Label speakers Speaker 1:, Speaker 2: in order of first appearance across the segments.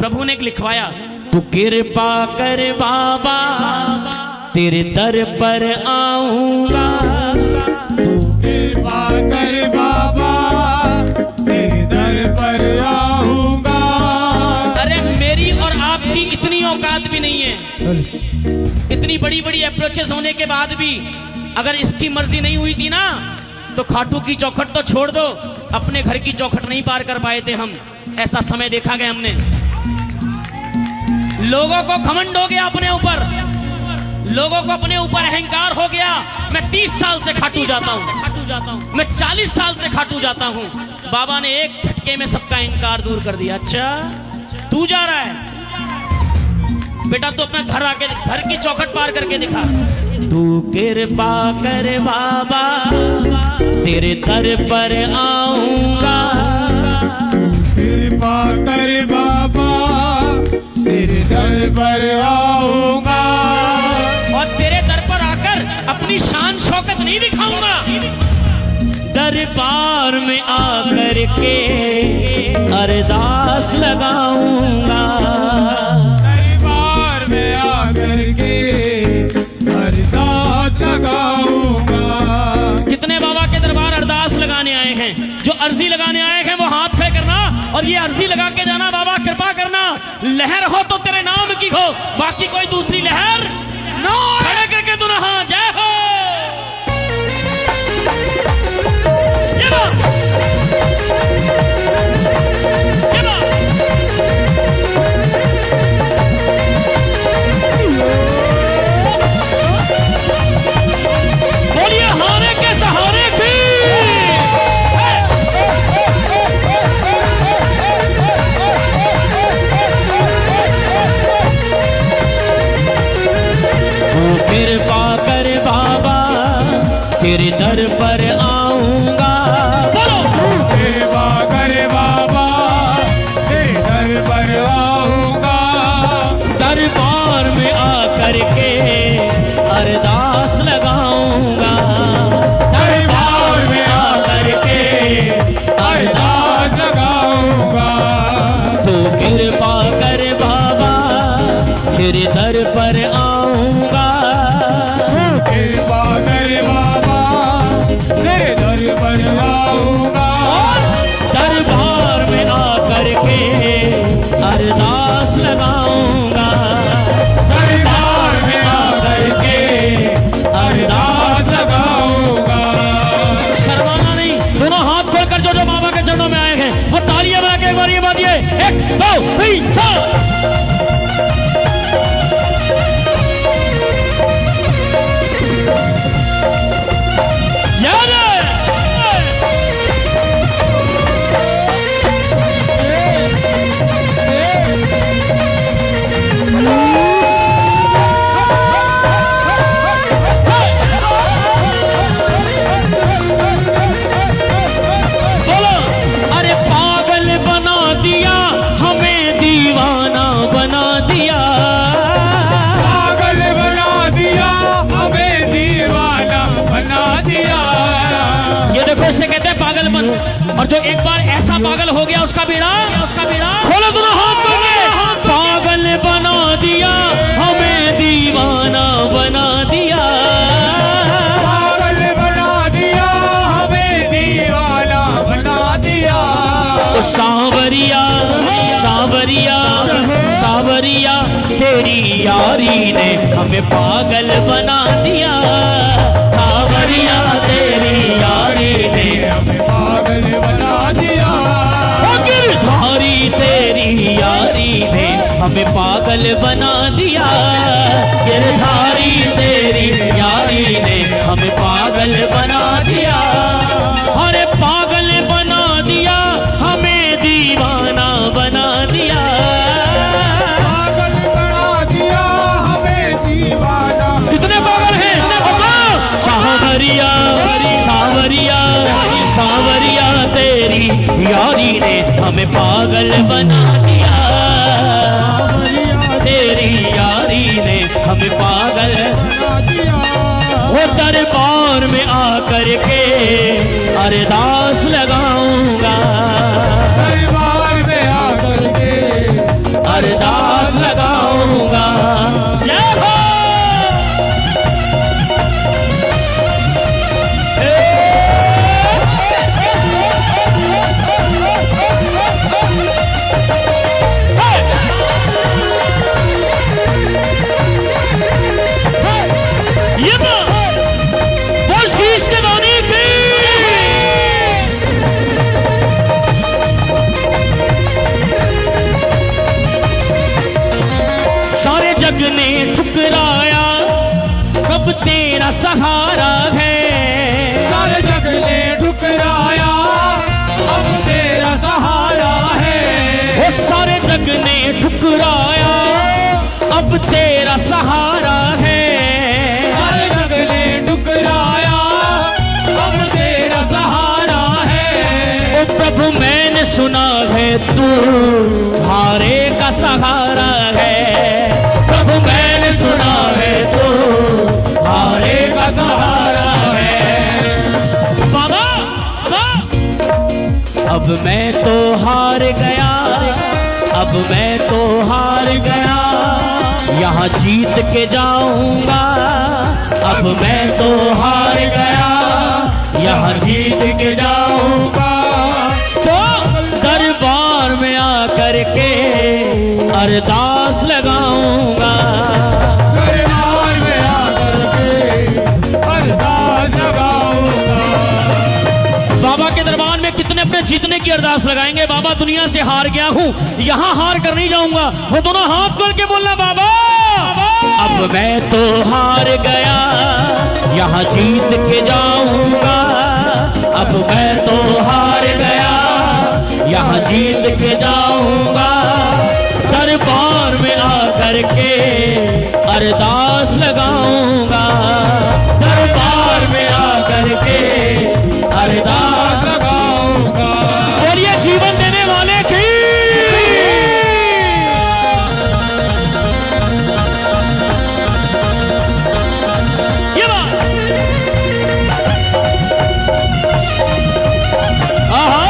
Speaker 1: प्रभु ने लिखवाया, तू कृपा कर बाबा तेरे दर पर आऊंगा,
Speaker 2: तू कृपा कर बाबा तेरे दर पर आऊंगा।
Speaker 1: अरे मेरी और आपकी इतनी औकात भी नहीं है, इतनी बड़ी बड़ी अप्रोचेस होने के बाद भी अगर इसकी मर्जी नहीं हुई थी ना तो खाटू की चौखट तो छोड़ दो, अपने घर की चौखट नहीं पार कर पाए थे हम। ऐसा समय देखा गया हमने। लोगों को घमंड हो गया अपने ऊपर, लोगों को अपने ऊपर अहंकार हो गया। मैं 30 साल से खाटू जाता हूँ, मैं 40 साल से खाटू जाता हूँ। बाबा ने एक झटके में सबका अहंकार दूर कर दिया। अच्छा तू जा रहा है बेटा, तो अपना घर आके घर की चौखट पार करके दिखा। तू कृपा कर बाबा तेरे दर पर आऊंगा,
Speaker 2: कृपा कर बाबा तेरे दर पर आऊंगा।
Speaker 1: और तेरे दर पर आकर अपनी शान शौकत नहीं दिखाऊंगा, दरबार में आकर के अरदास लगाऊंगा,
Speaker 2: दरबार में आकर के अरदास लगाऊंगा।
Speaker 1: कितने बाबा के दरबार अरदास लगाने आए हैं? जो अर्जी लगाने आए हैं वो हाथ पे करना और ये अर्जी लगा के जाना, बाबा कृपा करना, लहर हो तो तेरे नाम की हो, बाकी कोई दूसरी लहर ना। खड़े करके तू नहा, जय हो। ये बात, ये बात। बोलिए हारे के सहारे की। कृपा कर बाबा तेरे दर पर आऊंगा,
Speaker 2: कृपा कर बाबा तेरे दर पर आऊंगा।
Speaker 1: दरबार में आकर के अरदास लगाऊंगा,
Speaker 2: दरबार में आकर के अरदास लगाऊंगा।
Speaker 1: तो कृपा कर बाबा तेरे दर पर आऊंगा,
Speaker 2: कृपा कर बाबा तेरे दर पर आऊंगा।
Speaker 1: दरबार में आकर के अरदास लगाऊंगा,
Speaker 2: दरबार में आकर के अरदास लगाऊंगा।
Speaker 1: शर्माना नहीं, दोनों हाथ खोलकर जो जो बाबा के चरणों में आए हैं वो तालियां बजा के एक बार ये बातिए, 1 2 3 4। इसे कहते हैं पागलपन। और जो एक बार ऐसा पागल हो गया उसका बीड़ा खोलो दोनों हाथ करके। पागल बना दिया हमें, दीवाना बना दिया,
Speaker 2: पागल बना दिया हमें, दीवाना बना दिया।
Speaker 1: तो सांवरिया सांवरिया सांवरिया तेरी यारी ने हमें पागल बना दिया, सांवरिया तेरी यारी ने
Speaker 2: हमें पागल बना दिया।
Speaker 1: गिरधारी तेरी यारी ने हमें पागल बना दिया, गिरधारी तेरी यारी ने हमें पागल बना दिया। अरे पागल बना दिया हमें, दीवाना बना दिया,
Speaker 2: पागल बना दिया हमें, दीवाना।
Speaker 1: कितने पागल हैं? सांवरिया सांवरिया सांवरिया तेरी यारी ने हमें पागल बना दिया, तेरी यारी ने हमें पागल
Speaker 2: बना दिया।
Speaker 1: वो दरबार में आकर के अरदास लगाऊंगा,
Speaker 2: दरबार में आकर के
Speaker 1: अब तेरा सहारा है।
Speaker 2: सारे जग ने ठुकराया, अब तेरा सहारा है।
Speaker 1: वो सारे जग ने ठुकराया, अब तेरा सहारा है।
Speaker 2: सारे जग ने ठुकराया, अब तेरा सहारा है।
Speaker 1: ओ प्रभु मैंने सुना है तू हारे का सहारा है। प्रभु मैंने सुना है तू हारे का सहारा है। बाबा अब मैं तो हार गया, अब मैं तो हार गया, यहाँ जीत के जाऊंगा। अब मैं तो हार गया, यहाँ जीत के जाऊंगा। तो दरबार में आकर के अरदास लगाऊंगा।
Speaker 2: दरबार में आकर के अरदास लगाऊंगा।
Speaker 1: बाबा के दरबार में कितने अपने जीतने की अरदास लगाएंगे? बाबा दुनिया से हार गया हूँ, यहाँ हार कर नहीं जाऊंगा। वो दोनों हाथ खोल के बोलना, बाबा अब मैं तो हार गया, यहाँ जीत के जाऊंगा। अब मैं तो हार गया, यहाँ जीत के जाऊंगा। दरबार में आकर के अरदास लगाऊंगा। दरबार में आकर के अरदास लगाऊंगा। बोलिए जीवन देने वाले की। ये बात आहा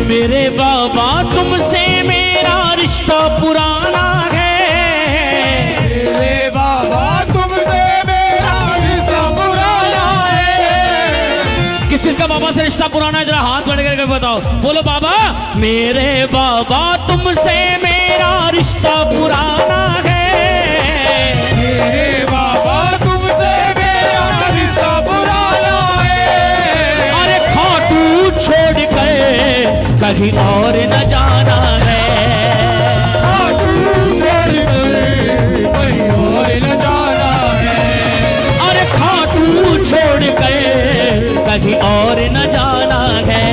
Speaker 1: मेरे बाबा तुमसे मेरा रिश्ता पुराना है।
Speaker 2: मेरे बाबा तुमसे मेरा रिश्ता पुराना है।
Speaker 1: किस चीज का बाबा से रिश्ता पुराना है? जरा हाथ बढ़ करके बताओ। बोलो बाबा मेरे बाबा तुमसे मेरा रिश्ता पुराना है।
Speaker 2: मेरे बाबा तुमसे मेरा रिश्ता पुराना है।
Speaker 1: अरे खाटू छोड़ कर कहीं और न जाना है।
Speaker 2: कहीं और न जाना है।
Speaker 1: अरे खाटू छोड़ कर कहीं और न जाना है।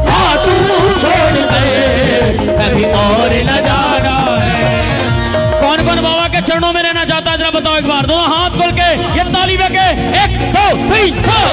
Speaker 1: खाटू छोड़ कर कहीं और न जाना है। कौन कौन बाबा के चरणों में रहना चाहता है? जरा बताओ एक बार। दोनों हाथ खोल के ये ताली बके 1 2 3 4।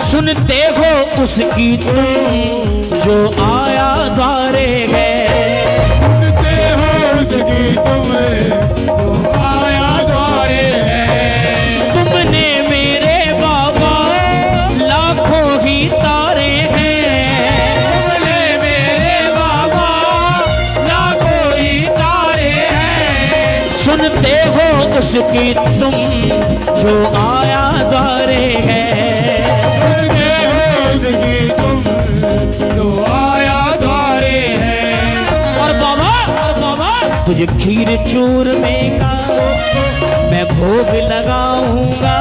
Speaker 1: सुनते हो उसकी तुम जो आया द्वारे है।
Speaker 2: सुनते हो उसकी तुम जो आया द्वारे है।
Speaker 1: तुमने मेरे बाबा लाखों ही तारे हैं।
Speaker 2: तुमने मेरे बाबा लाखों ही तारे हैं।
Speaker 1: सुनते हो उसकी तुम जो आया द्वारे है।
Speaker 2: जो आया द्वारे है।
Speaker 1: और बाबा तुझे खीर चूर में का मैं भोग लगाऊंगा।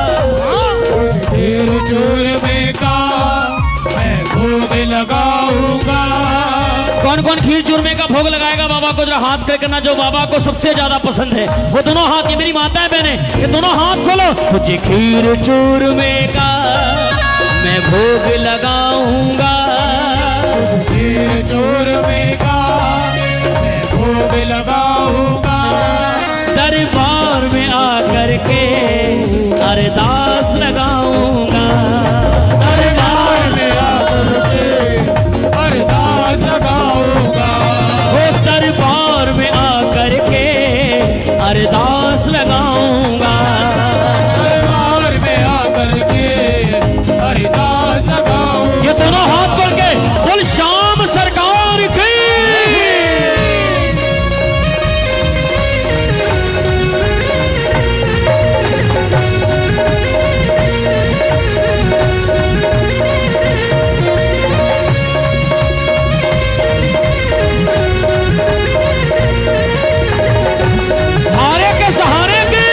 Speaker 2: खीर चूर में का मैं भोग लगाऊंगा।
Speaker 1: कौन कौन खीर चूरमे का भोग लगाएगा बाबा को? जरा हाथ खड़े करना जो बाबा को सबसे ज्यादा पसंद है। वो दोनों हाथ, ये मेरी माताएं बहने, ये दोनों हाथ खोलो। तुझे खीर चूरमे का मैं भोग लगाऊंगा,
Speaker 2: खीर चूरमे का मैं भोग लगाऊंगा,
Speaker 1: दरबार में आकर के अरदास लगाऊंगा,
Speaker 2: दरबार में आकर के अरदास लगाऊंगा,
Speaker 1: वो दरबार में आकर के अरदास लगाऊंगा,
Speaker 2: दरबार में आकर के अरदास लगाऊंगा।
Speaker 1: ये दोनों हाथ खोल के बोल श्याम सरकार की। हारे के सहारे की।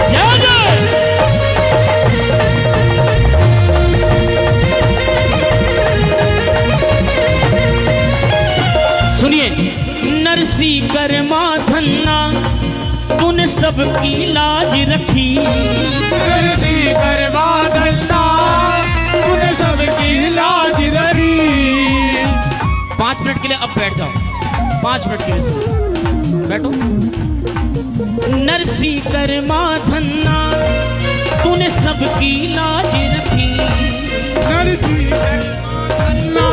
Speaker 1: जय जय। सुनिए, नरसी कर्मा धन्ना तूने सबकी लाज रखी,
Speaker 2: नरसी कर्मा धन्ना तूने सबकी लाज धरी।
Speaker 1: 5 मिनट के लिए अब बैठ जाओ, 5 मिनट के लिए बैठो। नरसी कर्मा धन्ना तूने सबकी लाज रखी,
Speaker 2: नरसी कर्मा धन्ना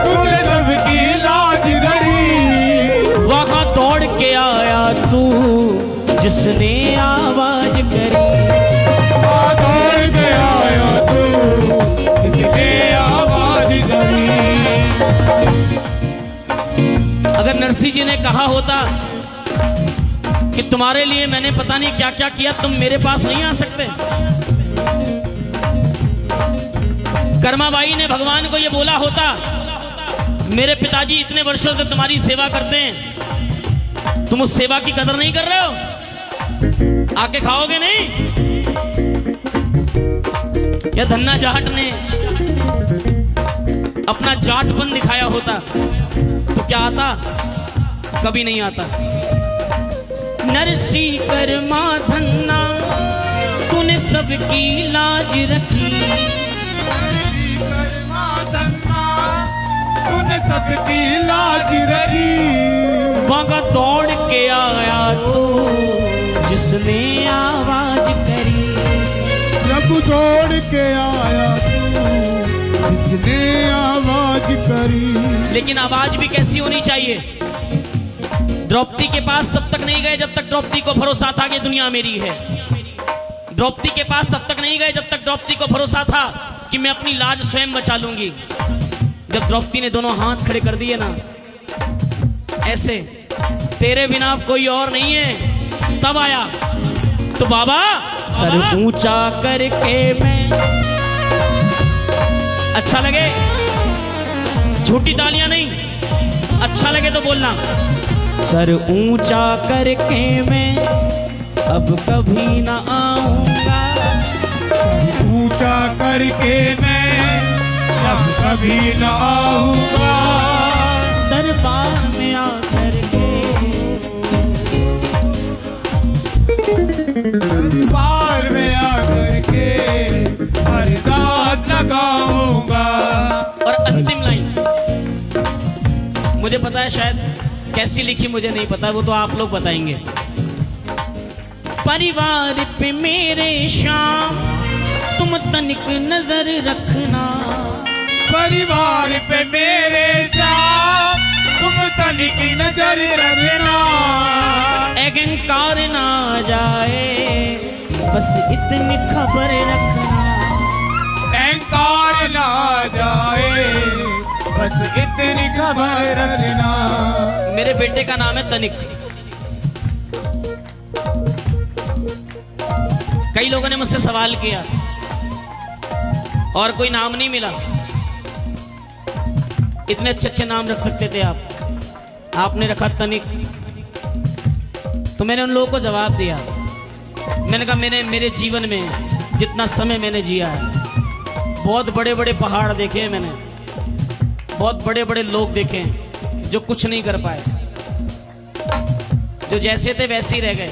Speaker 2: तूने सबकी लाज धरी।
Speaker 1: वहां दौड़ के आया तू जिसने आवाज करी,
Speaker 2: दौड़ के आया तू जिसने आवाज करी।
Speaker 1: अगर नरसी जी ने कहा होता कि तुम्हारे लिए मैंने पता नहीं क्या क्या किया, तुम मेरे पास नहीं आ सकते। कर्माबाई ने भगवान को यह बोला होता, मेरे पिताजी इतने वर्षों से तुम्हारी सेवा करते हैं, तुम उस सेवा की कदर नहीं कर रहे हो, आके खाओगे नहीं? या धन्ना जाट ने अपना जाटपन दिखाया होता तो क्या आता? कभी नहीं आता। नरसी कर्मा धन्ना तूने सबकी लाज रखी,
Speaker 2: कर्मा धन्ना तूने सबकी लाज रखी।
Speaker 1: वहां दौड़ के आया तू जिसने आवाज करी,
Speaker 2: प्रभु दौड़ के आया तू जिसने आवाज करी।
Speaker 1: लेकिन आवाज भी कैसी होनी चाहिए? द्रौपदी के पास तब तक नहीं गए जब तक द्रौपदी को भरोसा था कि दुनिया मेरी है। द्रौपदी के पास तब तक नहीं गए जब तक द्रौपदी को भरोसा था कि मैं अपनी लाज स्वयं बचा लूंगी। जब द्रौपदी ने दोनों हाथ खड़े कर दिए ना ऐसे, तेरे बिना कोई और नहीं है, तब आया तो बाबा सर ऊंचा करके मैं, अच्छा लगे झूठी तालियां नहीं, अच्छा लगे तो बोलना, सर ऊंचा करके मैं अब कभी ना आऊंगा,
Speaker 2: ऊंचा करके मैं अब कभी न आऊंगा,
Speaker 1: दरबार में आकर के,
Speaker 2: दरबार में आकर के अरदास लगाऊंगा।
Speaker 1: और अंतिम लाइन मुझे पता है, शायद कैसी लिखी मुझे नहीं पता, वो तो आप लोग बताएंगे। परिवार पे मेरे शाम तुम तनिक नजर रखना,
Speaker 2: परिवार पे मेरे साथ तुम तनिक नजर रखना,
Speaker 1: अहंकार ना जाए बस इतनी खबर रखना,
Speaker 2: अहंकार ना जाए बस इतनी खबर रखना।
Speaker 1: मेरे बेटे का नाम है तनिक। कई लोगों ने मुझसे सवाल किया और कोई नाम नहीं मिला। इतने अच्छे अच्छे नाम रख सकते थे आप, आपने रखा तनिक। तो मैंने उन लोगों को जवाब दिया, मैंने कहा मेरे जीवन में जितना समय मैंने जिया है, बहुत बड़े बड़े पहाड़ देखे हैं मैंने, बहुत बड़े बड़े लोग देखे हैं जो कुछ नहीं कर पाए, जो जैसे थे वैसे ही रह गए।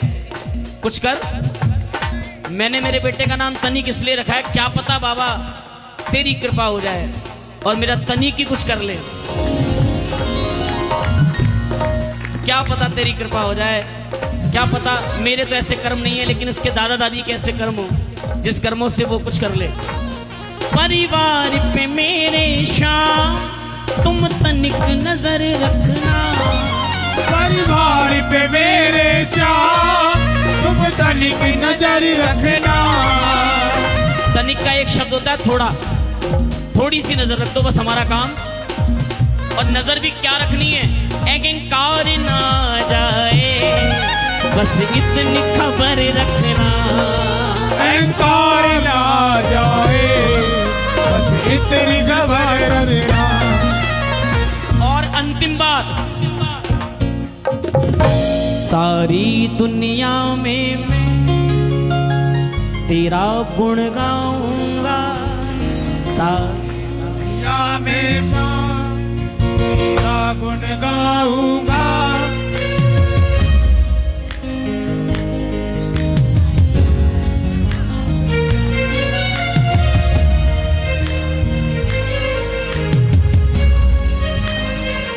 Speaker 1: कुछ कर। मैंने मेरे बेटे का नाम तनिक इसलिए रखा है, क्या पता बाबा तेरी कृपा हो जाए और मेरा तनिक ही कुछ कर ले, क्या पता तेरी कृपा हो जाए, क्या पता। मेरे तो ऐसे कर्म नहीं है, लेकिन उसके दादा दादी के ऐसे कर्म हो जिस कर्मों से वो कुछ कर ले। परिवार पे मेरे शाम तुम तनिक नजर रखना,
Speaker 2: परिवार पे मेरे शाम तुम तनिक नजर रखना।
Speaker 1: तनिक का एक शब्द होता है थोड़ा, थोड़ी सी नजर रख दो बस हमारा काम। और नजर भी क्या रखनी है, अहंकार ना जाए बस इतनी खबर रखना,
Speaker 2: अहंकार ना जाए बस इतनी खबर रखना।
Speaker 1: और अंतिम बात, सारी दुनिया में मैं तेरा गुण गाऊंगा,
Speaker 2: हमेशा तेरा गुण गाऊंगा।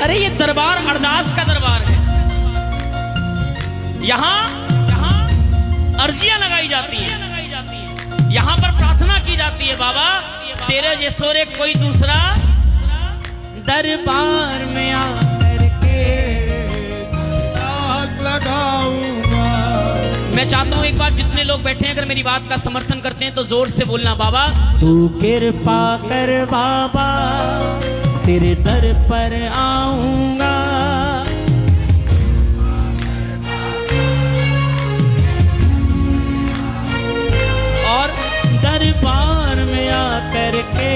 Speaker 1: अरे ये दरबार अरदास का दरबार है, यहाँ अर्जियां लगाई जाती है, यहाँ पर प्रार्थना की जाती है, बाबा तेरे जैसो रे कोई दूसरा दरबार में आकर के
Speaker 2: हाथ लगाऊंगा।
Speaker 1: मैं चाहता हूँ एक बार जितने लोग बैठे हैं अगर मेरी बात का समर्थन करते हैं तो जोर से बोलना, बाबा तू कृपा कर बाबा तेरे दर पर आऊंगा। और दरबार में आकर के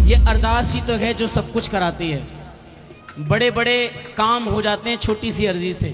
Speaker 1: ये अरदास ही तो है जो सब कुछ कराती है। बड़े बड़े काम हो जाते हैं छोटी सी अर्जी से।